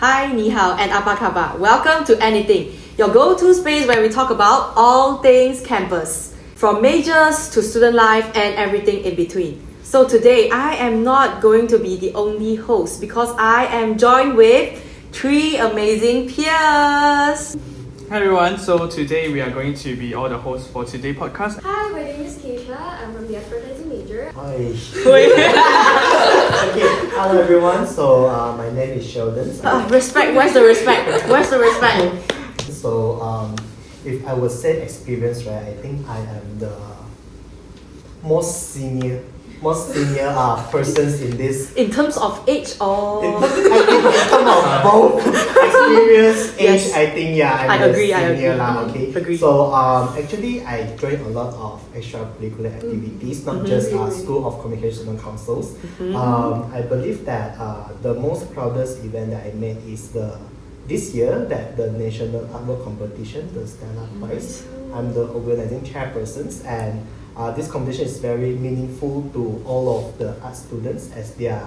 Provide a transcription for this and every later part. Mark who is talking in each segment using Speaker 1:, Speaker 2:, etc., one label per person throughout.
Speaker 1: Hi, ni hao, and apa khabar. Welcome to Anything, your go-to space where we talk about all things campus, from majors to student life and everything in between. So today, I am not going to be the only host because I am joined with three amazing peers.
Speaker 2: Hi everyone, so today we are going to be all the hosts for today's podcast.
Speaker 3: Hi, my name is Keisha. I'm from the advertising major.
Speaker 4: Hi. Okay, hello everyone. So my name is Sheldon.
Speaker 1: Respect, where's the respect? Where's the respect?
Speaker 4: So if I would say experience, right, I think I am the most senior persons in this.
Speaker 1: In terms of age or...
Speaker 4: In terms of both experience, age,
Speaker 1: Yes.
Speaker 4: I think I'm
Speaker 1: I
Speaker 4: the
Speaker 1: agree.
Speaker 4: senior lah. Okay.
Speaker 1: Agree.
Speaker 4: So actually I joined a lot of extracurricular activities, not just School of Communication and Councils. I believe that the most proudest event that I made is this year that the National Artwork Competition, the Stand Up Prize. I'm the organizing chairpersons, and this competition is very meaningful to all of the art students as their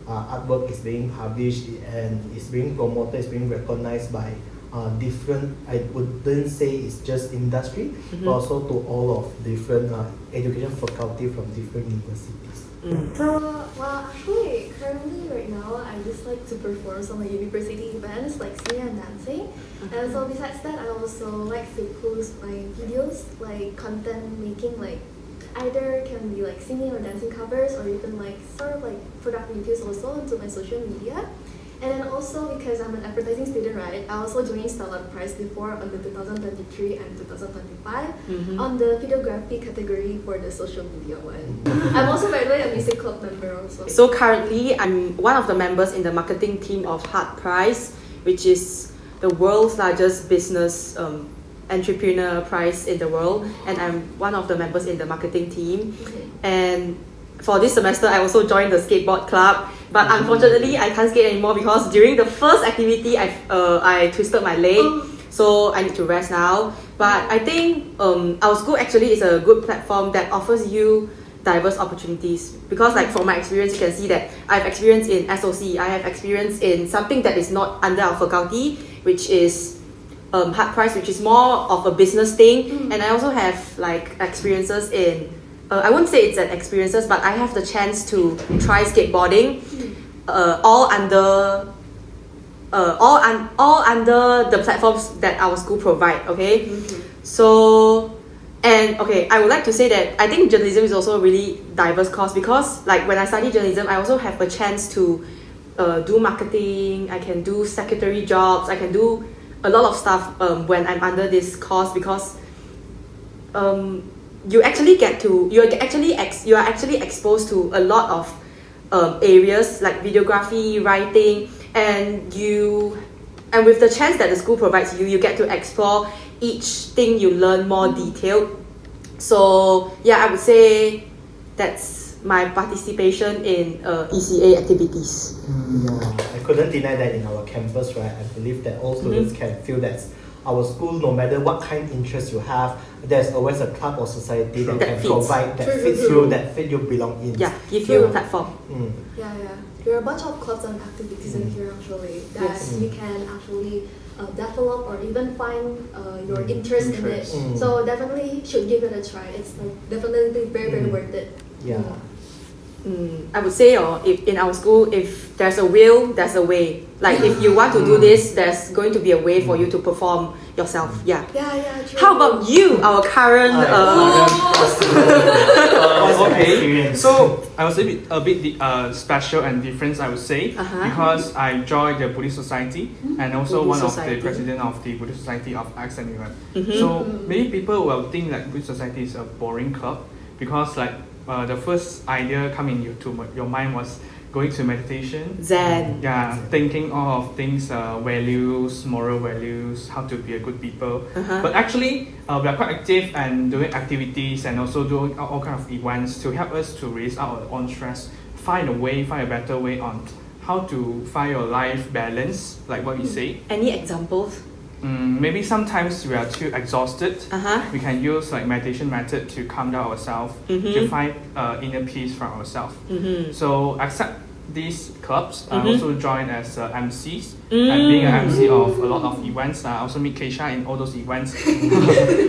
Speaker 4: artwork is being published and is being promoted, is being recognized by different, I wouldn't say it's just industry, but also to all of different education faculty from different universities.
Speaker 3: Actually, currently right now, I just like to perform some university events like singing and dancing. And so besides that, I also like to post my videos, like content making, like either can be like singing or dancing covers, or even like sort of like product reviews also into my social media. And then also because I'm an advertising student, right, I also joined Startup Prize before on the 2023 and 2025 on the videography category for the social media one. I'm also, by the way, a music club member also.
Speaker 1: So currently, I'm one of the members in the marketing team of Heart Prize, which is the world's largest business entrepreneur prize in the world, and I'm one of the members in the marketing team. And for this semester, I also joined the skateboard club, but unfortunately, I can't skate anymore because during the first activity, I twisted my leg, so I need to rest now. But I think our school actually is a good platform that offers you diverse opportunities, because like from my experience, you can see that I have experience in SOC, I have experience in something that is not under our faculty, which is Heart Prize, which is more of a business thing, and I also have like experiences in I wouldn't say it's an experiences, but I have the chance to try skateboarding, all under the platforms that our school provide. Okay, so I would like to say that I think journalism is also a really diverse course, because like when I study journalism, I also have a chance to do marketing. I can do secretary jobs. I can do a lot of stuff when I'm under this course, because you are actually exposed to a lot of areas like videography, writing, and with the chance that the school provides you get to explore each thing you learn more detailed. So I would say that's my participation in ECA activities.
Speaker 4: I couldn't deny that in our campus, right? I believe that all students can feel that our school, no matter what kind of interest you have, there's always a club or society that can provide, that fits you, that fit you belong in.
Speaker 1: Yeah, give you a platform.
Speaker 3: There are a bunch of clubs and activities in here actually that you can actually develop or even find your interest in it. So definitely should give it a try. It's like definitely very, very worth it.
Speaker 1: I would say if in our school, if there's a will, there's a way. Like if you want to do this, there's going to be a way for you to perform yourself.
Speaker 3: True.
Speaker 1: How about you, our current
Speaker 2: Okay, so I was a bit special and different, I would say, because I joined the Buddhist Society and also
Speaker 1: Buddhist
Speaker 2: one
Speaker 1: Society.
Speaker 2: of the president of the Buddhist Society of XMUM. So many people will think that Buddhist Society is a boring club, because like the first idea coming to your mind was going to meditation,
Speaker 1: Zen.
Speaker 2: Thinking all of things, values, moral values, how to be a good people. But actually, we are quite active and doing activities and also doing all kind of events to help us to release our own stress, find a better way on how to find your life balance, like what we say.
Speaker 1: Any examples?
Speaker 2: Maybe sometimes we are too exhausted. We can use like meditation method to calm down ourselves, to find inner peace from ourselves. So these clubs. I also joined as MCs, and being an MC of a lot of events. I also meet Keisha in all those events.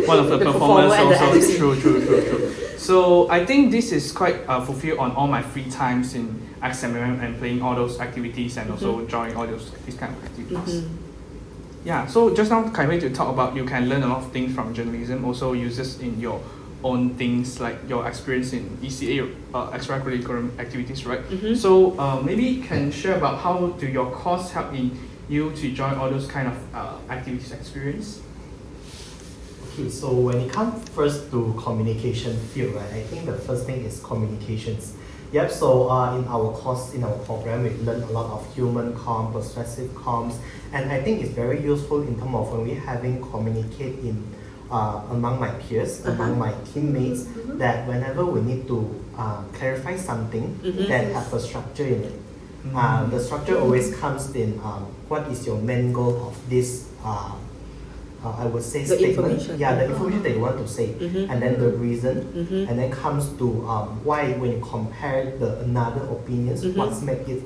Speaker 2: One of the performers also. True. So I think this is quite fulfilled on all my free times in XMUM and playing all those activities and also joining all these kind of activities. Yeah, so just now Khai to talk about you can learn a lot of things from journalism, also uses in your own things like your experience in ECA, extracurricular activities, right? So maybe you can share about how do your course help in you to join all those kind of activities experience?
Speaker 4: Okay, so when it comes first to communication field, right, I think the first thing is communications. Yep, so in our course, in our program, we learn a lot of human comm, persuasive comms, and I think it's very useful in terms of when we having communicate in among my peers, among my teammates, that whenever we need to clarify something that have a structure in it. The structure always comes in what is your main goal of this I would say the statement, the information that you want to say, and then the reason, and then comes to why when you compare the another opinions, what's make it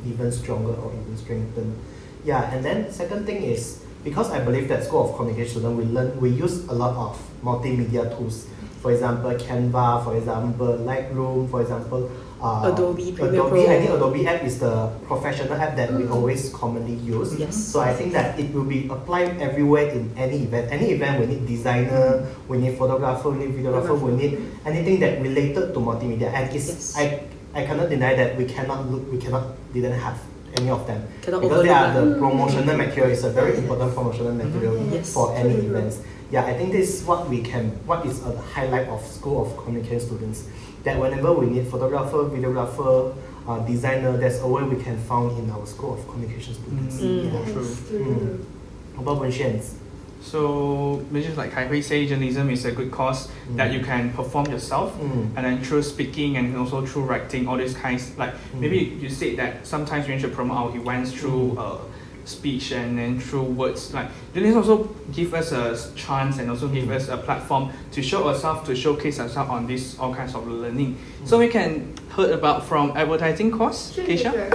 Speaker 4: even stronger or even strengthened. Yeah, and then second thing is because I believe that School of Communication we use a lot of multimedia tools. For example, Canva, for example, Lightroom, for example,
Speaker 1: Adobe Premiere
Speaker 4: Adobe.
Speaker 1: Pro.
Speaker 4: I think Adobe app is the professional app that we always commonly use.
Speaker 1: Yes.
Speaker 4: So I think that it will be applied everywhere in any event. Any event, we need designer, we need photographer, we need videographer, we need anything that related to multimedia. And it's, I cannot deny that we didn't have any of them because they are the promotional material. It's a very important promotional material for any events. Yeah, I think this is what is a highlight of School of Communication students. That whenever we need photographer, videographer, designer, that's a way we can found in our School of Communication students.
Speaker 2: True.
Speaker 4: How about Boon Xuan?
Speaker 2: So, just like Khai say, journalism is a good course that you can perform yourself, and then through speaking and also through writing, all these kinds. Like maybe you said that sometimes we need to promote our events through speech and then through words. Like journalism also give us a chance and also give us a platform to show ourselves, to showcase ourselves on this all kinds of learning. So we can heard about from advertising course, Keisha?
Speaker 3: Sure.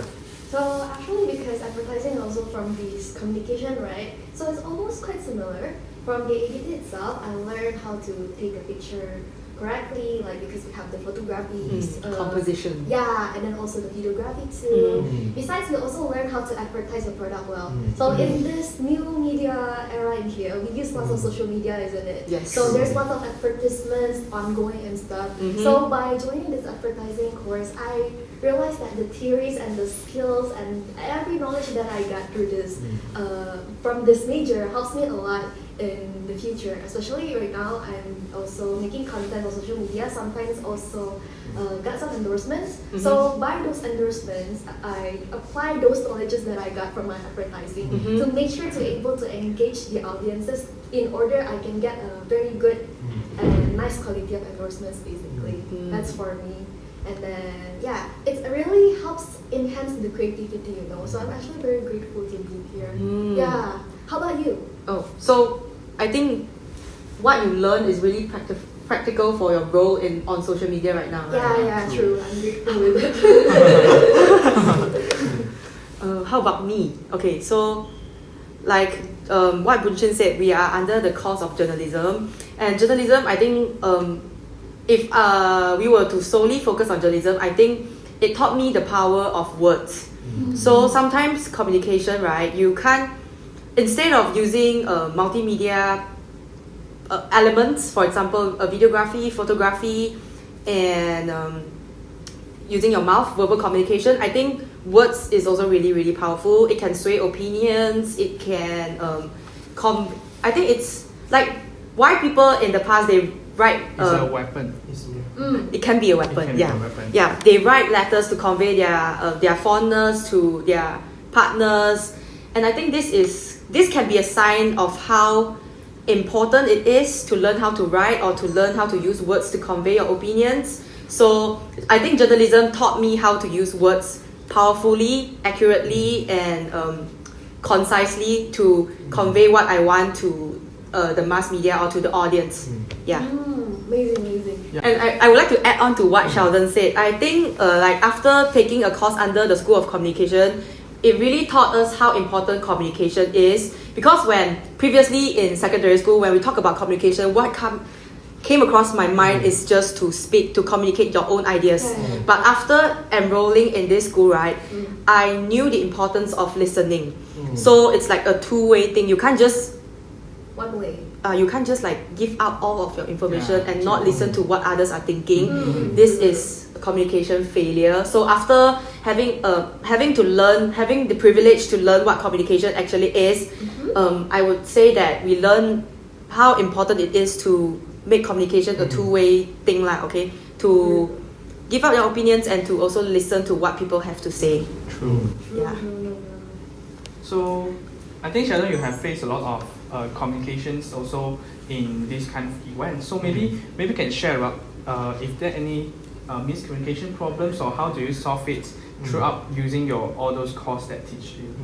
Speaker 3: So actually, because advertising also from this communication, right? So it's almost quite similar. From the ADT itself, I learned how to take a picture correctly, like because we have the photography,
Speaker 1: composition.
Speaker 3: Yeah, and then also the videography too. Besides, we also learn how to advertise your product well. So in this new media era in here, we use lots of social media, isn't it?
Speaker 1: Yes.
Speaker 3: So there's lots of advertisements ongoing and stuff. So by joining this advertising course, I realized that the theories and the skills and every knowledge that I got through this from this major helps me a lot in the future. Especially right now, I'm also making content on social media. Sometimes also got some endorsements. So by those endorsements, I apply those knowledges that I got from my advertising to make sure to able to engage the audiences in order I can get a very good and nice quality of endorsements. Basically, that's for me. And then, yeah, it really helps enhance the creativity, you know. So I'm actually very grateful to be here. Yeah. How about you?
Speaker 1: Oh, so I think what you learn is really practical for your role on social media right now.
Speaker 3: Yeah, true. I'm grateful with it.
Speaker 1: How about me? Okay, so like what Boon Xuan said, we are under the course of journalism. And journalism, I think, if we were to solely focus on journalism, I think it taught me the power of words. So sometimes communication, right, you can't, instead of using multimedia elements, for example, videography, photography, and using your mouth, verbal communication, I think words is also really, really powerful. It can sway opinions, it can, I think it's like why people in the past, they write...
Speaker 2: It's a weapon.
Speaker 1: It can be a weapon, yeah. They write letters to convey their fondness to their partners, and I think this can be a sign of how important it is to learn how to write or to learn how to use words to convey your opinions. So I think journalism taught me how to use words powerfully, accurately, and concisely to convey what I want to the mass media or to the audience. Yeah.
Speaker 3: Amazing.
Speaker 1: And I would like to add on to what Sheldon said. I think like after taking a course under the School of Communication, it really taught us how important communication is, because when previously in secondary school, when we talk about communication, what came across my mind is just to speak, to communicate your own ideas. But after enrolling in this school, right, I knew the importance of listening. So it's like a two-way thing. You can't just
Speaker 3: one way.
Speaker 1: You can't just like give out all of your information and not listen to what others are thinking. This is a communication failure. So after having the privilege to learn what communication actually is, I would say that we learn how important it is to make communication a two-way thing, like, okay, to give out your opinions and to also listen to what people have to say.
Speaker 2: True.
Speaker 1: Yeah.
Speaker 2: So I think, Sheldon, you have faced a lot of communications also in this kind of event. So maybe you can share about if there are any miscommunication problems, or how do you solve it throughout using all those courses that teach you?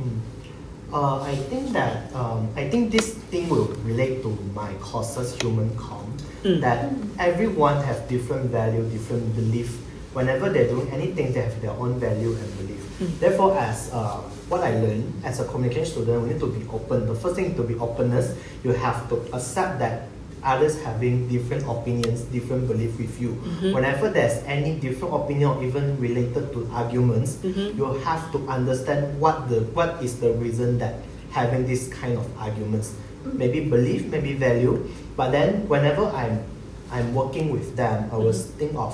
Speaker 4: I think that I think this thing will relate to my courses, human com, that everyone has different value, different belief. Whenever they're doing anything, they have their own value and belief. Therefore, as what I learned as a communication student, we need to be open. The first thing to be openness. You have to accept that others having different opinions, different belief with you. Whenever there's any different opinion, or even related to arguments, you have to understand what is the reason that having this kind of arguments. Maybe belief, maybe value. But then whenever I'm working with them, I will think of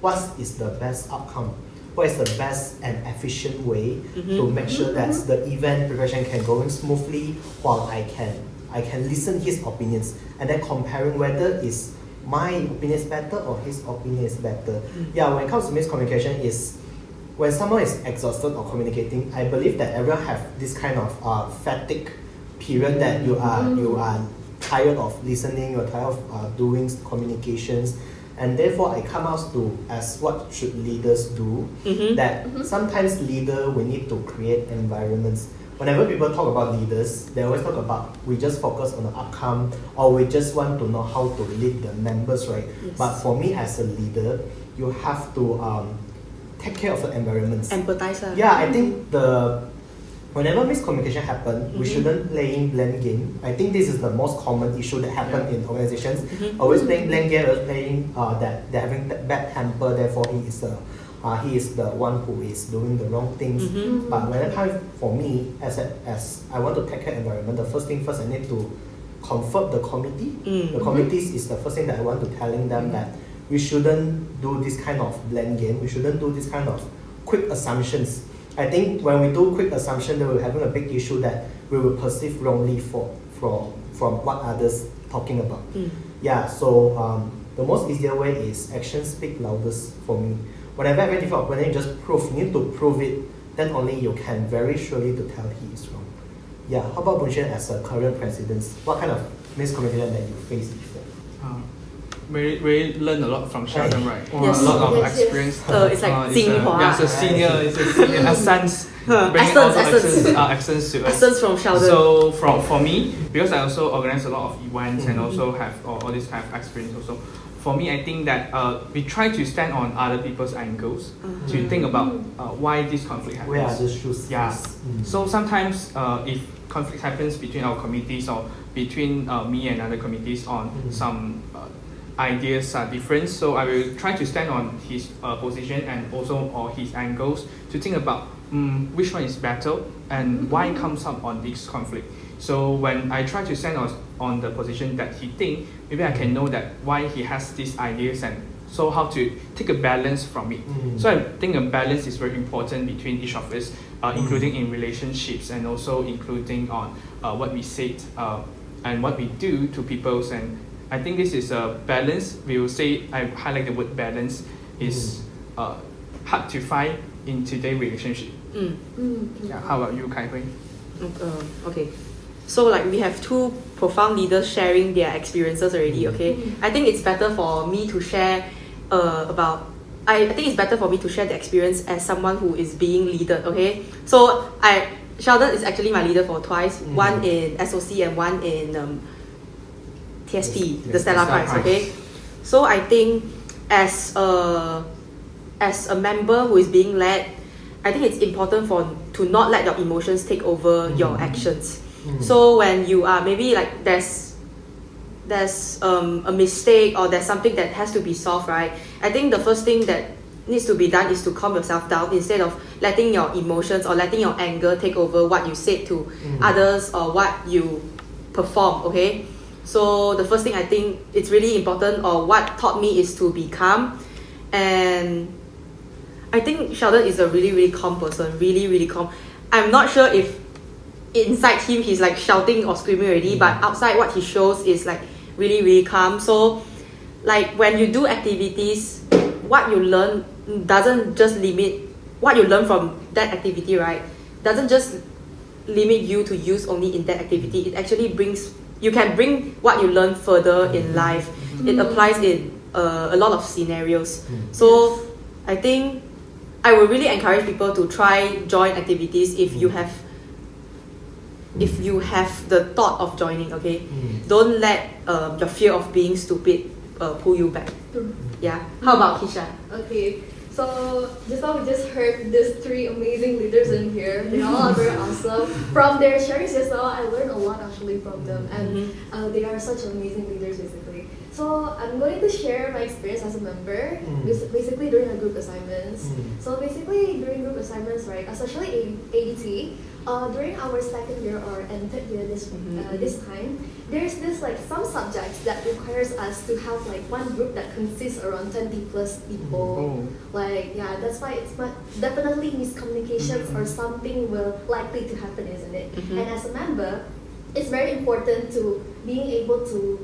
Speaker 4: what is the best outcome. What is the best and efficient way to make sure that the event preparation can go in smoothly, while I can listen his opinions, and then comparing whether is my opinion is better or his opinion is better. Yeah, when it comes to miscommunication, is when someone is exhausted or communicating, I believe that everyone have this kind of fatigue period that you are tired of listening, you're tired of doing communications. And therefore, I come out to as what should leaders do, that sometimes we need to create environments. Whenever people talk about leaders, they always talk about we just focus on the outcome, or we just want to know how to lead the members, right?
Speaker 1: Yes.
Speaker 4: But for me as a leader, you have to take care of the environments.
Speaker 1: Empathize.
Speaker 4: Yeah, I think whenever miscommunication happens, we shouldn't playing blame game. I think this is the most common issue that happen in organizations. Always playing blame game, always playing that they're having bad temper, therefore he is the one who is doing the wrong things. But when it comes for me, as I want to take care of the environment, the first I need to comfort the committee. The committees is the first thing that I want to telling them that we shouldn't do this kind of blame game. We shouldn't do this kind of quick assumptions. I think when we do quick assumption, then we're having a big issue that we will perceive wrongly from what others talking about. Yeah, so the most easier way is action speak loudest for me. Whenever I have a different opinion, just you need to prove it, then only you can very surely to tell he is wrong. Yeah, how about Boon Xuan as a current president? What kind of miscommunication that you faced before?
Speaker 2: We learn a lot from Sheldon, right?
Speaker 1: Yes.
Speaker 2: A lot of
Speaker 3: Yes, yes.
Speaker 2: experience.
Speaker 1: It's like Jinhua.
Speaker 2: It's a senior essence. Essence to us.
Speaker 1: Essence from Sheldon.
Speaker 2: So for me, because I also organize a lot of events and also have all this kind of experience also. For me, I think that we try to stand on other people's angles to think about why this conflict happens.
Speaker 4: Where are the issues?
Speaker 2: Yeah. So sometimes if conflict happens between our committees or between me and other committees on some ideas are different, so I will try to stand on his position and also or his angles to think about which one is better and why comes up on this conflict. So when I try to stand on the position that he think, maybe I can know that why he has these ideas and so how to take a balance from it. So I think a balance is very important between each of us, including in relationships and also including on what we say and what we do to people. And I think this is a balance. We will say, I highlight the word balance, is hard to find in today's relationship. Yeah, how about you, Khai?
Speaker 1: Okay. So like we have two profound leaders sharing their experiences already, okay? I think it's better for me to share I think it's better for me to share the experience as someone who is being leaded, okay? So Sheldon is actually my leader for twice, one in SOC and one in TSP, the Stella Prize, okay? So I think as a member who is being led, I think it's important to not let your emotions take over your actions. So when you are maybe like there's a mistake or there's something that has to be solved, right? I think the first thing that needs to be done is to calm yourself down instead of letting your emotions or letting your anger take over what you said to others or what you perform. Okay, so the first thing I think it's really important, or what taught me, is to be calm. And I think Sheldon is a really, really calm person, really, really calm. I'm not sure if inside him he's like shouting or screaming already, but outside what he shows is like really, really calm. So like when you do activities, what you learn doesn't just limit what you learn from that activity, right? Doesn't just limit you to use only in that activity. It actually you can bring what you learn further in life. It applies in a lot of scenarios. So I think I would really encourage people to join activities if you have the thought of joining. Okay, don't let your fear of being stupid pull you back. Yeah. How about Keisha?
Speaker 3: Okay, so just now we just heard these 3 amazing leaders in here. They all are very awesome. From their sharings just now, I learned a lot actually from them, and they are such amazing leaders basically. So I'm going to share my experience as a member, basically during our group assignments. So basically during group assignments, right, especially AET, during our second year and third year this time, there's this like some subjects that requires us to have like one group that consists around 20 plus people. Like that's why it's definitely miscommunications or something will likely to happen, isn't it? And as a member, it's very important to being able to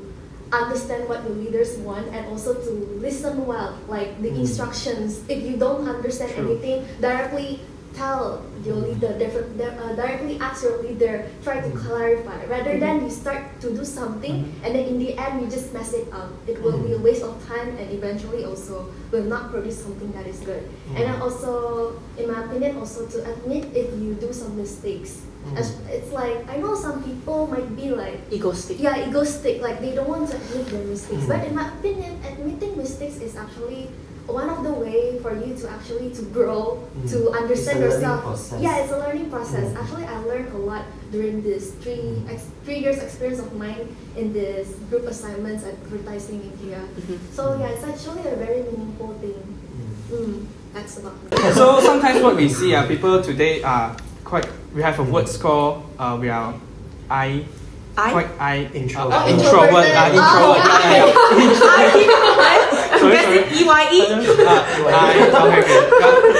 Speaker 3: understand what your leaders want and also to listen well, like the instructions. If you don't understand anything, directly tell your leader, directly ask your leader, try to clarify, rather than you start to do something and then in the end you just mess it up. It will be a waste of time and eventually also will not produce something that is good. And then also, in my opinion, also to admit if you do some mistakes. It's like, I know some people might be like
Speaker 1: Egoistic.
Speaker 3: Yeah, egoistic, like they don't want to admit their mistakes. But in my opinion, admitting mistakes is actually one of the way for you to actually to grow, to understand yourself. Yeah, it's a learning process. Actually, I learned a lot during this 3 years experience of mine in this group assignments and advertising in here. So yeah, it's actually a very meaningful thing. That's about me.
Speaker 2: So sometimes what we see people today are we have a word called we are introvert.
Speaker 3: Introverted.
Speaker 1: Sorry. EYE.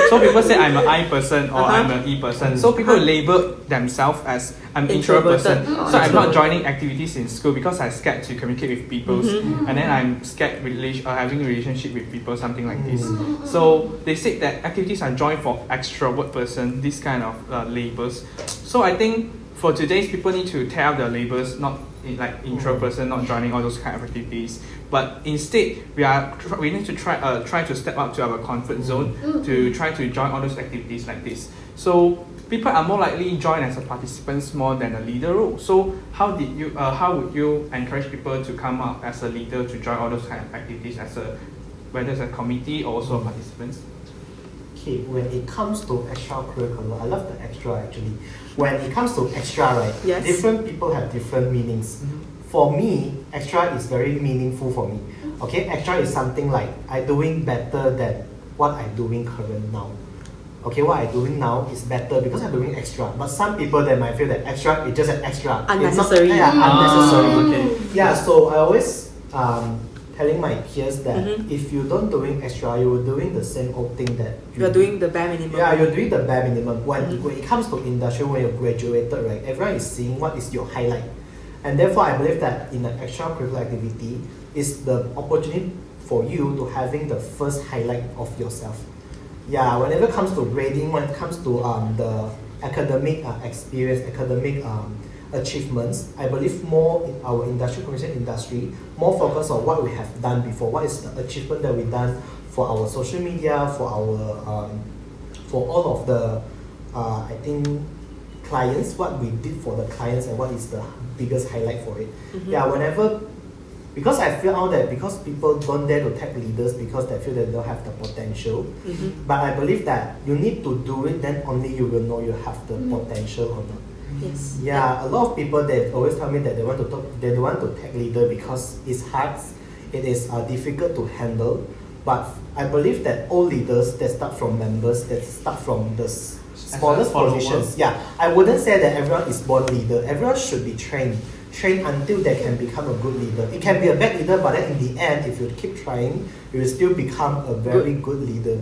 Speaker 2: So people say I'm an I person or I'm an E person. So people label themselves as I'm introvert person. So I'm not joining activities in school because I'm scared to communicate with people, and then I'm scared having a relationship with people, something like this. So they said that activities are joined for extrovert person. This kind of labels. So I think for today's people need to tear out the labels, not like intro person, not joining all those kind of activities, but instead we need to try to step up to our comfort zone to try to join all those activities like this. So people are more likely join as a participants more than a leader role. So how would you encourage people to come up as a leader to join all those kind of activities whether it's a committee or also participants?
Speaker 4: Okay, when it comes to extracurricular, I love the extra actually. When it comes to extra, right, different people have different meanings. For me, extra is very meaningful for me. Okay, extra is something like I'm doing better than what I'm doing current now. Okay, what I'm doing now is better because I'm doing extra. But some people they might feel that extra is just an extra.
Speaker 1: Unnecessary.
Speaker 4: It's not, unnecessary.
Speaker 2: Okay.
Speaker 4: Yeah, so I always telling my peers that if you don't doing extra, you're doing the same old thing that
Speaker 1: you're doing the bare minimum.
Speaker 4: Yeah, you're doing the bare minimum. When it comes to industry, when you're graduated, right, everyone is seeing what is your highlight. And therefore, I believe that in an extracurricular activity is the opportunity for you to having the first highlight of yourself. Yeah, whenever it comes to grading, when it comes to the academic experience, academic achievements, I believe more in our communication industry, more focus on what we have done before, what is the achievement that we've done for our social media, for our for all of the I think clients, what we did for the clients and what is the biggest highlight for it. Yeah, whenever Because I feel out that because people don't dare to tag leaders because they feel that they don't have the potential. But I believe that you need to do it, then only you will know you have the potential or not.
Speaker 1: Yes.
Speaker 4: Yeah, a lot of people they always tell me that they want to talk, they don't want to tag leader because it's hard, it is difficult to handle. But I believe that all leaders that start from members, that start from the smallest positions. Yeah, I wouldn't say that everyone is born leader. Everyone should be trained until they can become a good leader. It can be a bad leader, but then in the end, if you keep trying, you will still become a very good leader.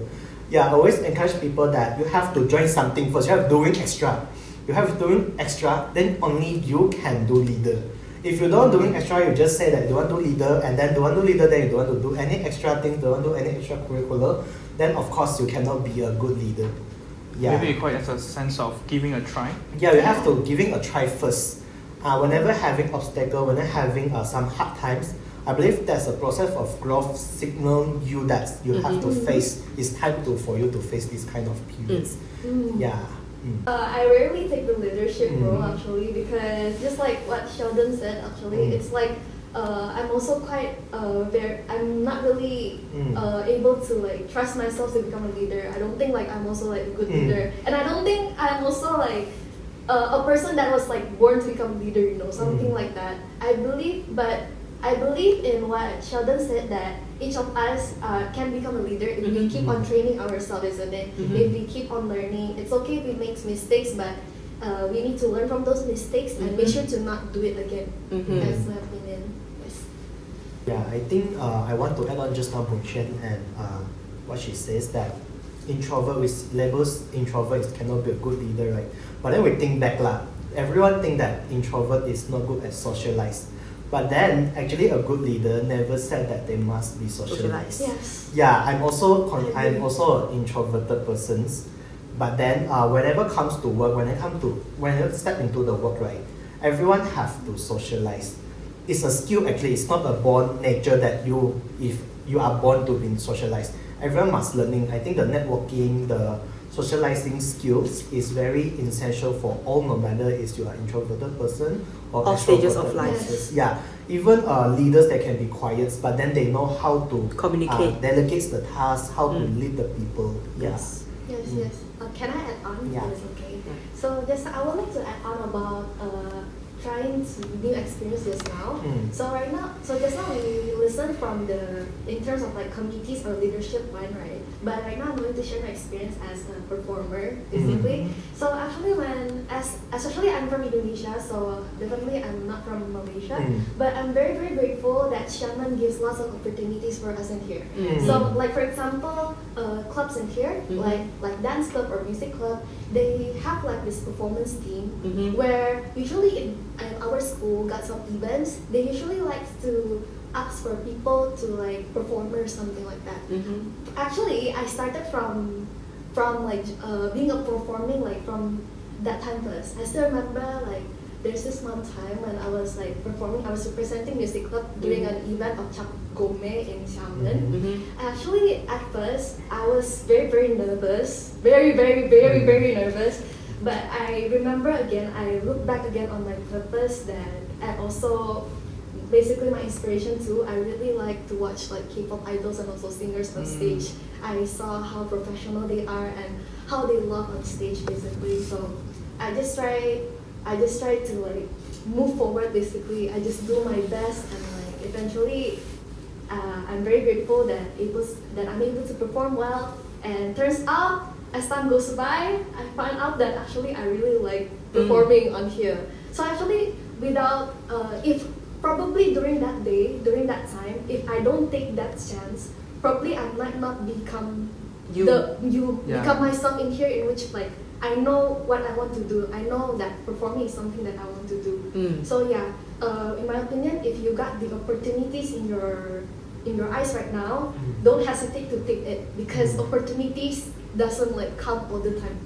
Speaker 4: Yeah, I always encourage people that you have to join something first. You have doing extra. You have doing extra, then only you can do leader. If you don't doing extra, you just say that you don't want to do leader, and then don't want to do leader, then you don't want to do any extra things, don't want to do any extracurricular, then of course you cannot be a good leader. Yeah.
Speaker 2: Maybe you call it as a sense of giving a try.
Speaker 4: Yeah, you have to giving a try first. Whenever having obstacle, whenever having some hard times, I believe that's a process of growth signal you that you have to face. It's time for you to face this kind of periods. Yeah.
Speaker 3: I rarely take the leadership role actually, because just like what Sheldon said actually, it's like I'm also quite I'm not really able to like trust myself to become a leader. I don't think like I'm also like a good leader, and I don't think I'm also like a person that was like born to become a leader, you know, something like that. I believe in what Sheldon said, that each of us can become a leader if we keep on training ourselves, isn't it? If we keep on learning. It's okay if we make mistakes, but we need to learn from those mistakes and make sure to not do it again. That's my opinion. Yes.
Speaker 4: Yeah, I think I want to add on just now Boon Xuan and what she says, that introvert with labels introvert cannot be a good leader, right? But then we think back lah. Everyone think that introvert is not good at socialize. But then actually a good leader never said that they must be socialized.
Speaker 3: Yes.
Speaker 4: Yeah, I'm also an introverted person. But then whenever comes to work, when I step into the work, right, everyone have to socialize. It's a skill actually. It's not a born nature that if you are born to be socialized. Everyone must learning. I think the networking, the socializing skills is very essential for all, no matter if you are introverted person or
Speaker 1: all stages of
Speaker 4: extroverted
Speaker 1: life.
Speaker 4: person. Yeah, even leaders that can be quiet, but then they know how to
Speaker 1: communicate,
Speaker 4: delegate the task, how to lead the people.
Speaker 1: Yes.
Speaker 3: Yes. Can I add on?
Speaker 4: Yeah.
Speaker 3: Yes, okay. So just I would like to add on about trying to new experiences now. So right now, so just now we listened from in terms of like communities or leadership one, right? But right now I'm going to share my experience as a performer, basically. So actually especially I'm from Indonesia, so definitely I'm not from Malaysia. But I'm very, very grateful that Xiamen gives lots of opportunities for us in here. So like for example, clubs in here, like dance club or music club, they have like this performance team where usually in our school got some events, they usually like to ask for people to like perform or something like that. Actually, I started from like being a performing like from that time first. I still remember like there's this one time when I was like performing. I was representing music club during an event of Cap Gome in Xiamen. Actually, at first I was very, very nervous, very, very, very, very nervous. But I remember again, I look back again on my purpose that, and also basically my inspiration too. I really like to watch like K-pop idols and also singers on stage. I saw how professional they are and how they love on stage basically. So I just try to like move forward basically. I just do my best, and like eventually I'm very grateful that I'm able to perform well. And turns out, as time goes by, I find out that actually I really like performing on here. So actually, without if probably during that time, if I don't take that chance, probably I might not become become myself in here, in which like I know what I want to do. I know that performing is something that I want to do. So yeah, in my opinion, if you got the opportunities in your eyes right now, don't hesitate to take it, because opportunities doesn't like come all the time.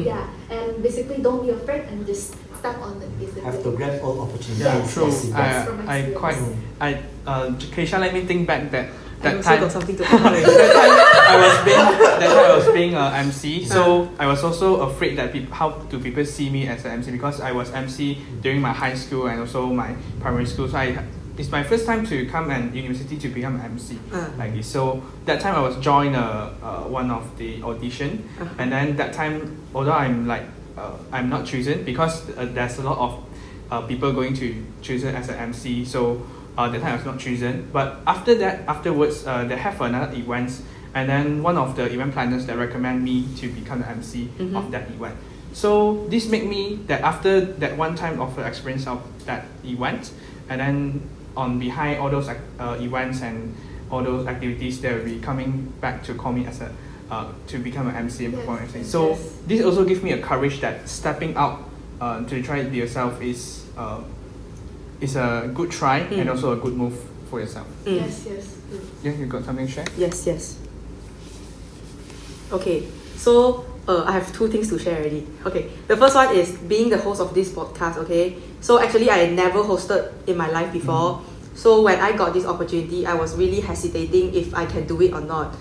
Speaker 3: Yeah, and basically don't be afraid and just step on it. Basically,
Speaker 4: have to grab all opportunities.
Speaker 2: Yeah, true. Keisha, let me think back that time.
Speaker 1: Got something to talk
Speaker 2: that time I was being MC, so I was also afraid that how do people see me as an MC, because I was MC during my high school and also my primary school. So it's my first time to come and university to become an MC like this. So that time I was joined one of the audition, and then that time, although I'm not chosen because there's a lot of people going to chosen as an MC. So that time I was not chosen. But afterwards, they have another event, and then one of the event planners that recommend me to become the MC of that event. So this made me that after that one time of experience of that event, and then on behind all those events and all those activities, they will be coming back to call me as a to become an MC and perform everything. So this also gives me a courage that stepping out to try it yourself is a good try and also a good move for yourself.
Speaker 3: Yes.
Speaker 2: Yeah, you got something to share?
Speaker 1: Yes. Okay, so I have two things to share already. Okay, the first one is being the host of this podcast. Okay, so actually I never hosted in my life before. So when I got this opportunity, I was really hesitating if I can do it or not.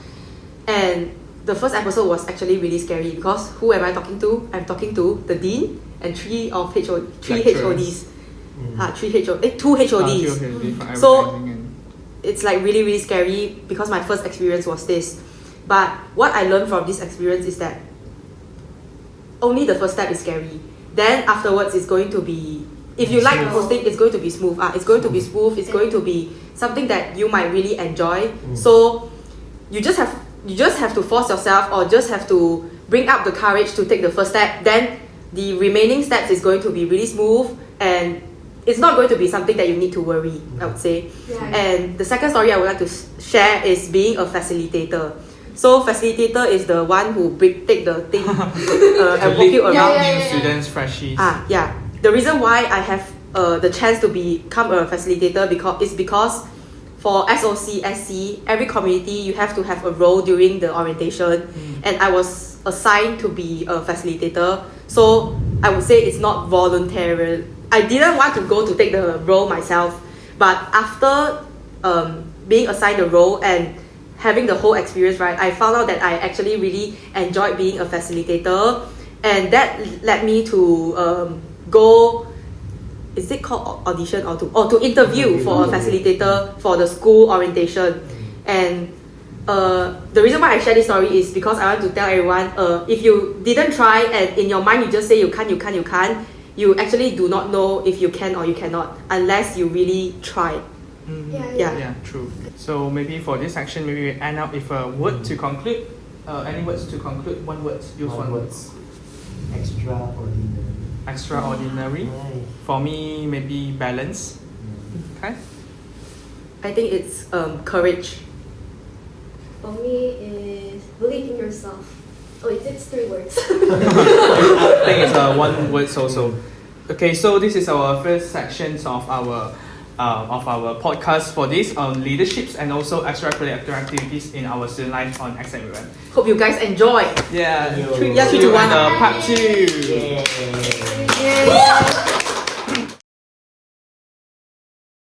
Speaker 1: And the first episode was actually really scary because who am I talking to? I'm talking to the dean and three HODs. Two HODs. So it's like really, really scary because my first experience was this. But what I learned from this experience is that only the first step is scary. Then afterwards it's going to be, if you like hosting, it's going to be smooth. It's going to be smooth. It's going to be something that you might really enjoy. So you just have to force yourself, or just have to bring up the courage to take the first step. Then the remaining steps is going to be really smooth, and it's not going to be something that you need to worry, I would say. And the second story I would like to share is being a facilitator. So facilitator is the one who take the thing and walk you around.
Speaker 2: New students, freshies.
Speaker 1: The reason why I have the chance to become a facilitator because for SOC, SC, every community you have to have a role during the orientation, and I was assigned to be a facilitator. So I would say it's not voluntary. I didn't want to go to take the role myself, but after being assigned the role and having the whole experience, right, I found out that I actually really enjoyed being a facilitator, and that led me to go. Is it called audition or to interview for a facilitator for the school orientation? And the reason why I share this story is because I want to tell everyone, if you didn't try and in your mind you just say you can't, you actually do not know if you can or you cannot unless you really try.
Speaker 2: Yeah, true. So maybe for this section, maybe we end up with a word to conclude. Any words to conclude? One word. Use one word.
Speaker 4: Extraordinary.
Speaker 2: Extraordinary. For me, maybe balance. Okay.
Speaker 1: I think it's courage.
Speaker 3: For me, is believe in yourself. Oh, it's 3 words.
Speaker 2: I think it's one word also. Okay, so this is our first sections of our podcast for this on leaderships and also extracurricular activities in our student life on XMUM.
Speaker 1: Hope you guys enjoy.
Speaker 2: Yeah.
Speaker 1: See you in
Speaker 2: part 2.
Speaker 4: Yeah.